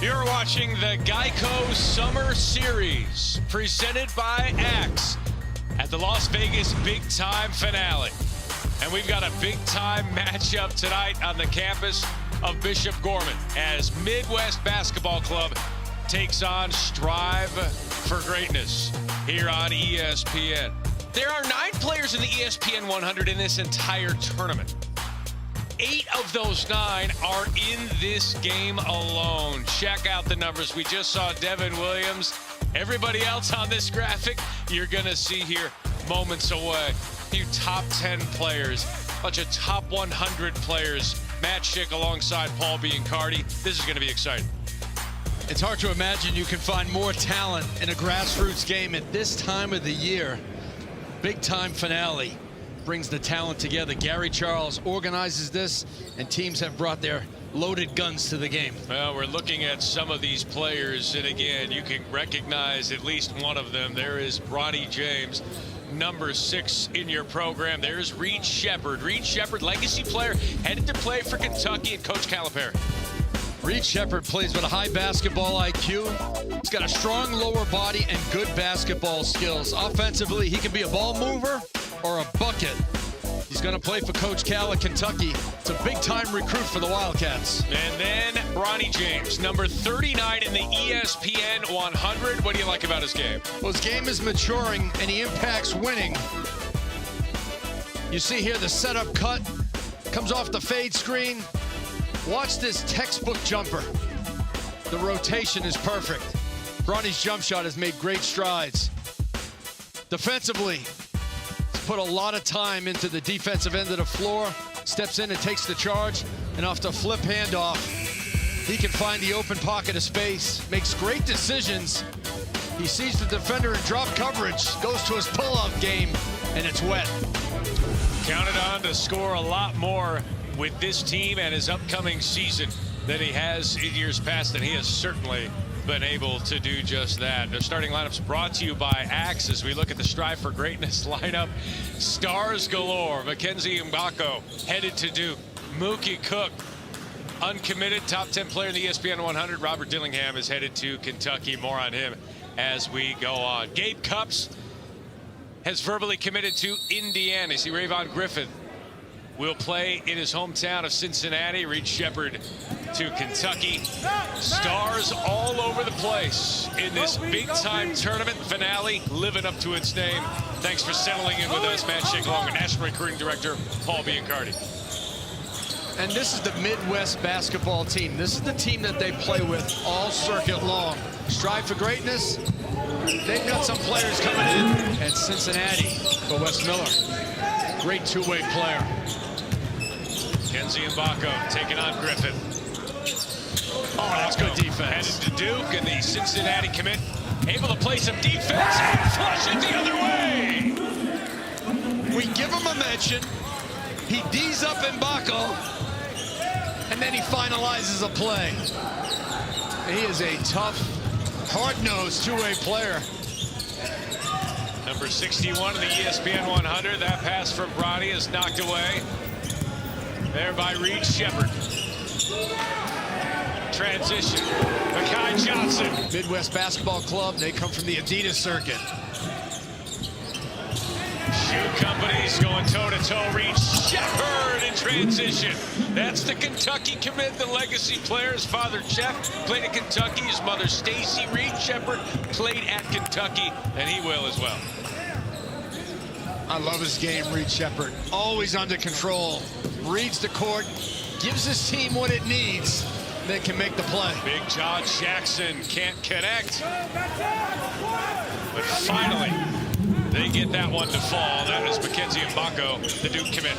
You're watching the Geico Summer Series, presented by Axe, at the Las Vegas Big Time Finale. And we've got a big-time matchup tonight on the campus of Bishop Gorman as Midwest Basketball Club takes on Strive for Greatness here on ESPN. There are 9 players in the ESPN 100 in this entire tournament. 8 of those 9 are in this game alone. Check out the numbers. We just saw Devin Williams. Everybody else on this graphic, you're going to see here moments away. A few top 10 players, a bunch of top 100 players. Matt Schick alongside Paul Biancardi. This is going to be exciting. It's hard to imagine you can find more talent in a grassroots game at this time of the year. Big time finale brings the talent together. Gary Charles organizes this, and teams have brought their loaded guns to the game. Well, we're looking at some of these players, and again, you can recognize at least one of them. There is Bronny James, number 6 in your program. There's Reed Sheppard. Reed Sheppard, legacy player, headed to play for Kentucky and Coach Calipari. Reed Sheppard plays with a high basketball IQ. He's got a strong lower body and good basketball skills. Offensively, he can be a ball mover or a bucket. He's going to play for Coach Cal at Kentucky. It's a big-time recruit for the Wildcats. And then Bronny James, number 39 in the ESPN 100. What do you like about his game? Well, his game is maturing, and he impacts winning. You see here the setup cut. Comes off the fade screen. Watch this textbook jumper. The rotation is perfect. Bronny's jump shot has made great strides. Defensively, he's put a lot of time into the defensive end of the floor. Steps in and takes the charge. And off the flip handoff, he can find the open pocket of space. Makes great decisions. He sees the defender in drop coverage. Goes to his pull-up game, and it's wet. Counted on to score a lot more with this team and his upcoming season than he has in years past, and he has certainly been able to do just that. Their starting lineups brought to you by Axe as we look at the Strive for Greatness lineup. Stars galore. Mackenzie Mbako headed to Duke. Mookie Cook, uncommitted, top 10 player in the ESPN 100. Robert Dillingham is headed to Kentucky. More on him as we go on. Gabe Cupps has verbally committed to Indiana. You see Rayvon Griffith will play in his hometown of Cincinnati. Reed Sheppard to Kentucky. Stars all over the place in this big-time tournament finale, living up to its name. Thanks for settling in with us, Matt Schick, along with National Recruiting Director Paul Biancardi. And this is the Midwest basketball team. This is the team that they play with all circuit long. Strive for Greatness. They've got some players coming in at Cincinnati for Wes Miller. Great two-way player. Kenzie Mbako taking on Griffith. Oh, that's good defense. Headed to Duke, and the Cincinnati commit able to play some defense and flush it the other way. We give him a mention. He D's up Mbako, and then he finalizes a play. He is a tough, hard-nosed two-way player. Number 61 in the ESPN 100. That pass from Bronny is knocked away there by Reed Sheppard. Transition. Makai Johnson. Midwest Basketball Club, they come from the Adidas circuit. Shoe companies going toe-to-toe. Reed Sheppard in transition. That's the Kentucky commit, the legacy player. His father, Jeff, played at Kentucky. His mother, Stacy. Reed Sheppard played at Kentucky, and he will as well. I love his game, Reed Sheppard. Always under control. Reads the court, gives his team what it needs. They can make the play. Big John Jackson can't connect. But finally, they get that one to fall. That is Mackenzie Mbako, the Duke commit.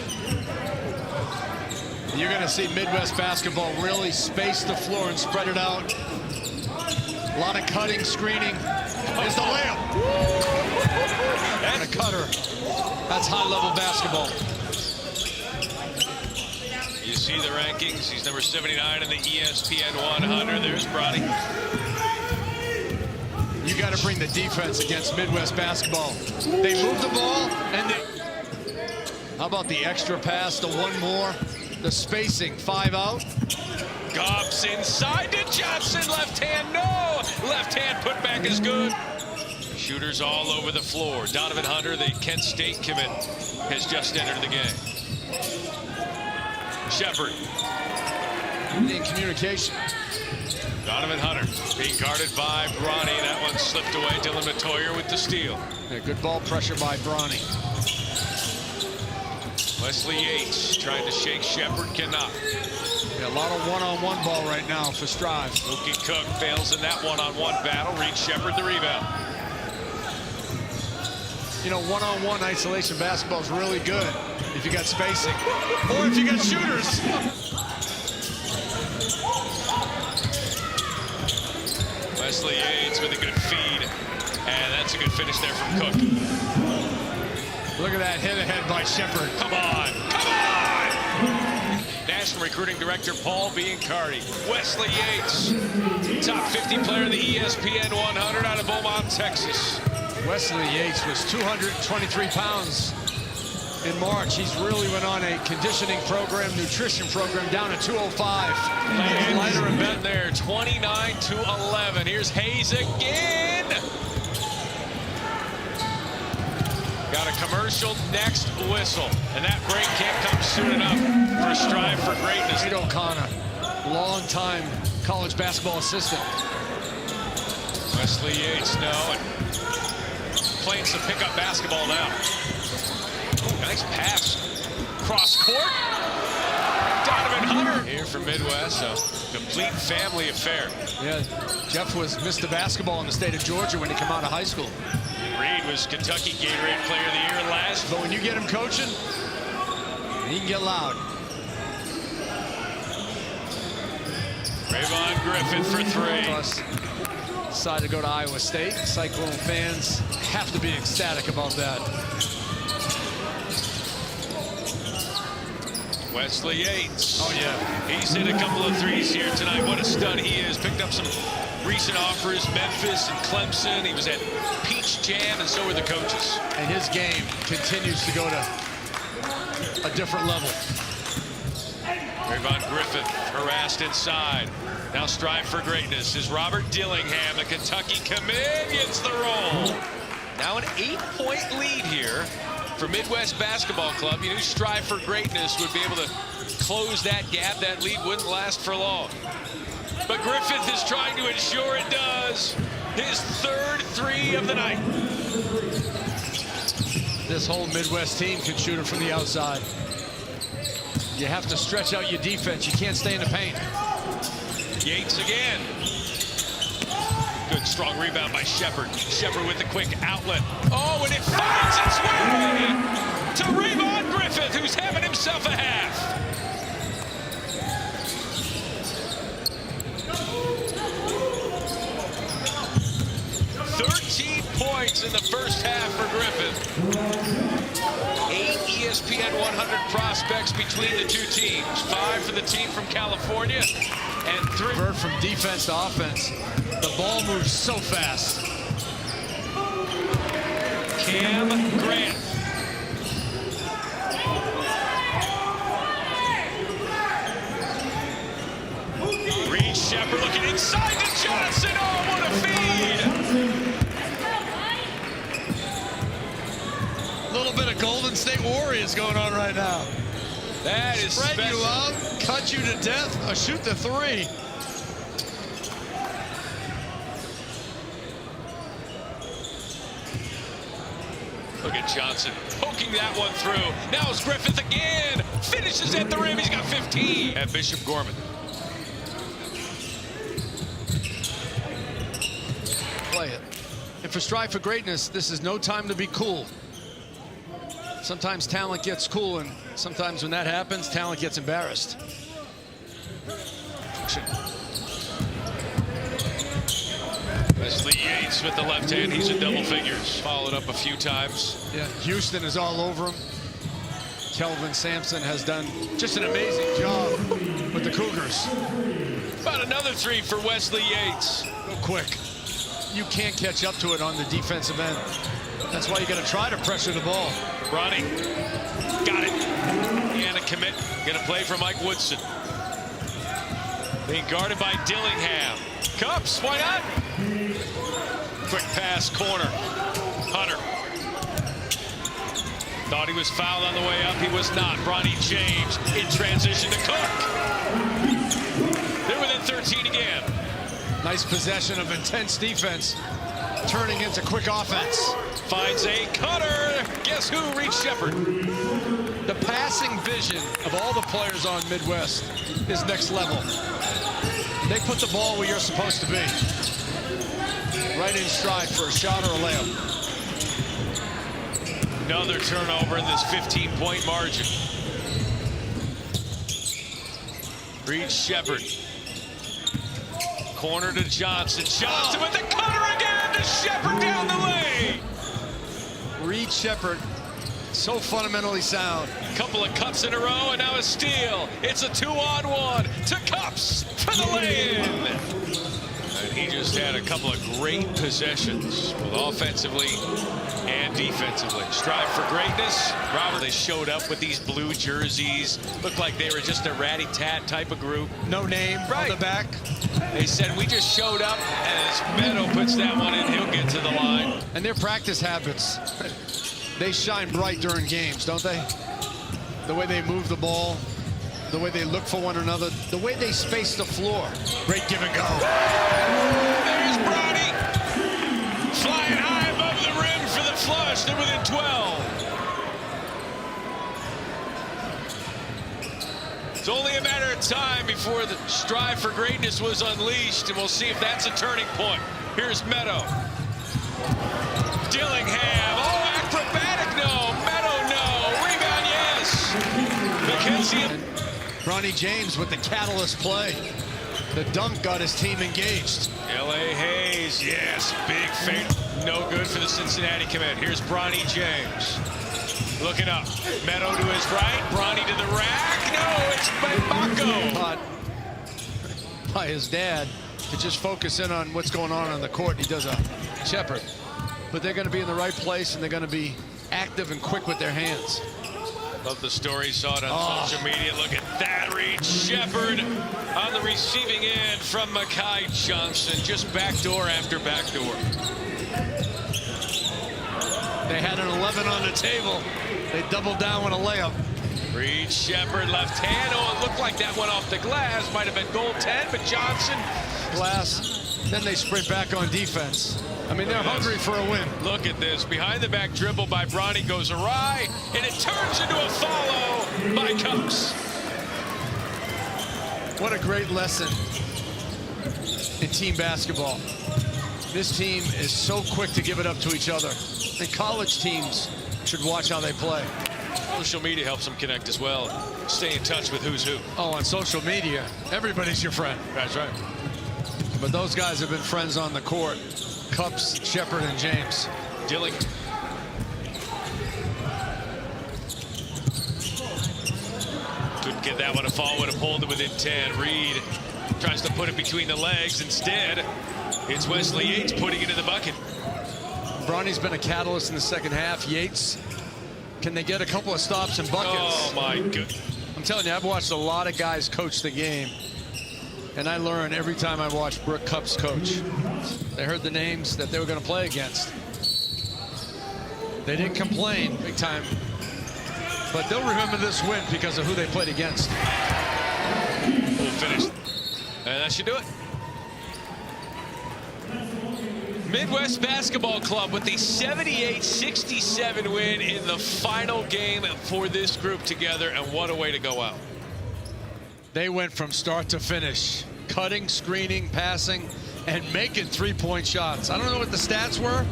You're going to see Midwest basketball really space the floor and spread it out. A lot of cutting, screening. There's the layup. And a cutter. That's high-level basketball. You see the rankings. He's number 79 in the ESPN 100. There's Bronny. You got to bring the defense against Midwest basketball. They move the ball, and they... How about the extra pass, the one more, the spacing, 5 out. Gobbs inside to Johnson. Left hand, no. Left hand put back is good. Shooters all over the floor. Donovan Hunter, the Kent State commit, has just entered the game. Sheppard. In communication. Donovan Hunter being guarded by Bronny. That one slipped away. Dylan Matoyer with the steal. Yeah, good ball pressure by Bronny. Wesley Yates trying to shake Sheppard, cannot. Yeah, a lot of one-on-one ball right now for Strive. Mookie Cook fails in that one-on-one battle. Reed Sheppard the rebound. You know, one-on-one isolation basketball is really good if you got spacing or if you got shooters. Wesley Yates with a good feed, and that's a good finish there from Cook. Look at that hit ahead by Sheppard. Come on, come on! National Recruiting Director Paul Biancardi. Wesley Yates, top 50 player of the ESPN 100 out of Beaumont, Texas. Wesley Yates was 223 pounds in March. He's really went on a conditioning program, nutrition program, down to 205. Lighter and bent there, 29 to 11. Here's Hayes again. Got a commercial next whistle, and that break can't come soon enough for Strive for Greatness. Nate O'Connor, long-time college basketball assistant. Wesley Yates, no, and playing some pickup basketball now. Nice pass. Cross court. Donovan Hunter here from Midwest. So complete family affair. Yeah, Jeff was Mr. Basketball in the state of Georgia when he came out of high school. Reed was Kentucky Gatorade Player of the Year last. But when you get him coaching, he can get loud. Rayvon Griffith for three. Plus, decided to go to Iowa State. Cyclone fans have to be ecstatic about that. Wesley Yates. Oh, yeah. He's hit a couple of threes here tonight. What a stud he is. Picked up some recent offers, Memphis and Clemson. He was at Peach Jam, and so were the coaches. And his game continues to go to a different level. Rayvon Griffith harassed inside. Now Strive for Greatness is Robert Dillingham, the Kentucky commit, gets the roll. Now an 8-point lead here for Midwest Basketball Club. You knew Strive for Greatness would be able to close that gap. That lead wouldn't last for long. But Griffith is trying to ensure it does. His third three of the night. This whole Midwest team can shoot it from the outside. You have to stretch out your defense. You can't stay in the paint. Yates again. Good strong rebound by Sheppard. Sheppard with the quick outlet. Oh, and it finds its way to Rayvon Griffith, who's having himself a half. Points in the first half for Griffith. 8 ESPN 100 prospects between the two teams. 5 for the team from California and 3. Convert from defense to offense. The ball moves so fast. Cam Grant. Reed Sheppard looking inside to Johnson. Oh, what a feed. A little bit of Golden State Warriors going on right now. That is spread special. you out, cut you to death, or shoot the three. Look at Johnson poking that one through. Now it's Griffith again. Finishes at the rim. He's got 15. At Bishop Gorman. Play it. And for Strive for Greatness, this is no time to be cool. Sometimes talent gets cool, and sometimes when that happens, talent gets embarrassed. Wesley Yates with the left hand. He's in double figures. Followed up a few times. Yeah, Houston is all over him. Kelvin Sampson has done just an amazing job with the Cougars. About another three for Wesley Yates. Go quick. You can't catch up to it on the defensive end. That's why you got to try to pressure the ball. Bronny got it. And a commit. Gonna play for Mike Woodson. Being guarded by Dillingham. Cups, why not? Quick pass, corner. Hunter. Thought he was fouled on the way up. He was not. Bronny James in transition to Cook. They're within 13 again. Nice possession of intense defense, turning into quick offense. Finds a cutter. Guess who? Reed Sheppard. The passing vision of all the players on Midwest is next level. They put the ball where you're supposed to be. Right in stride for a shot or a layup. Another turnover in this 15-point margin. Reed Sheppard. Corner to Johnson. Johnson with the cutter again to Sheppard down the lane. Reed Sheppard, so fundamentally sound. Couple of cuts in a row and now a steal. It's a 2-on-1 to Cups for the lay-in. And he just had a couple of great possessions, both offensively and defensively. Strive for greatness. Robert, they showed up with these blue jerseys. Looked like they were just a ratty-tat type of group. No name on the back. They said, we just showed up, and as Meadow puts that one in, he'll get to the line. And their practice habits, they shine bright during games, don't they? The way they move the ball, the way they look for one another, the way they space the floor. Great give and go. There's Bronny. Flying high above the rim for the flush. They're within 12. It's only a matter of time before the strive for greatness was unleashed, and we'll see if that's a turning point. Here's Meadow. Dillingham. Oh, acrobatic, no. Meadow, no. Rebound, yes. McKenzie. Bronny James with the catalyst play. The dunk got his team engaged. L.A. Hayes, yes, big fake. No good for the Cincinnati commit. Here's Bronny James. Looking up. Meadow to his right. Bronny to the rack. No, it's Mbako. Caught by his dad to just focus in on what's going on the court. He does a Sheppard. But they're going to be in the right place, and they're going to be active and quick with their hands. Love the story. Saw it on social media. Look at that. Reed Sheppard on the receiving end from Mekhi Johnson. Just backdoor after backdoor. They had an 11 on the table. They doubled down with a layup. Reed Sheppard left hand. Oh, it looked like that went off the glass. Might have been goal 10, but Johnson. Glass. Then they sprint back on defense. I mean, they're hungry for a win. Look at this. Behind the back dribble by Bronny goes awry, and it turns into a follow by Cups. What a great lesson in team basketball. This team is so quick to give it up to each other. And college teams should watch how they play. Social media helps them connect as well. Stay in touch with who's who. Oh, on social media, everybody's your friend. That's right. But those guys have been friends on the court. Cups, Sheppard, and James. Dilling. Couldn't get that one to fall. Would have pulled it within 10. Reed tries to put it between the legs. Instead, it's Wesley Yates putting it in the bucket. Bronny's been a catalyst in the second half. Yates, can they get a couple of stops and buckets? Oh, my goodness. I'm telling you, I've watched a lot of guys coach the game. And I learn every time I watch Brooke Cups coach. They heard the names that they were going to play against. They didn't complain big time. But they'll remember this win because of who they played against. We'll finish. And that should do it. Midwest Basketball Club with the 78-67 win in the final game for this group together. And what a way to go out. They went from start to finish, cutting, screening, passing, and making three-point shots. I don't know what the stats were,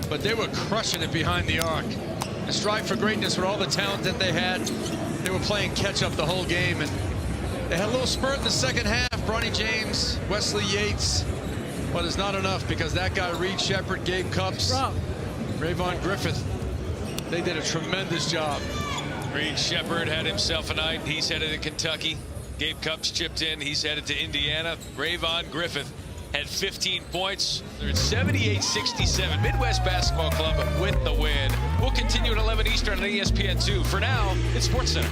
but they were crushing it behind the arc. And strive for greatness with all the talent that they had. They were playing catch-up the whole game, and they had a little spurt in the second half. Bronny James, Wesley Yates, but it's not enough because that guy, Reed Sheppard, Gabe Cups, Rayvon Griffith, they did a tremendous job. Reed Sheppard had himself a night. He's headed to Kentucky. Gabe Cups chipped in. He's headed to Indiana. Rayvon Griffith had 15 points. They're at 78-67. Midwest Basketball Club with the win. We'll continue at 11 Eastern on ESPN2. For now, it's SportsCenter.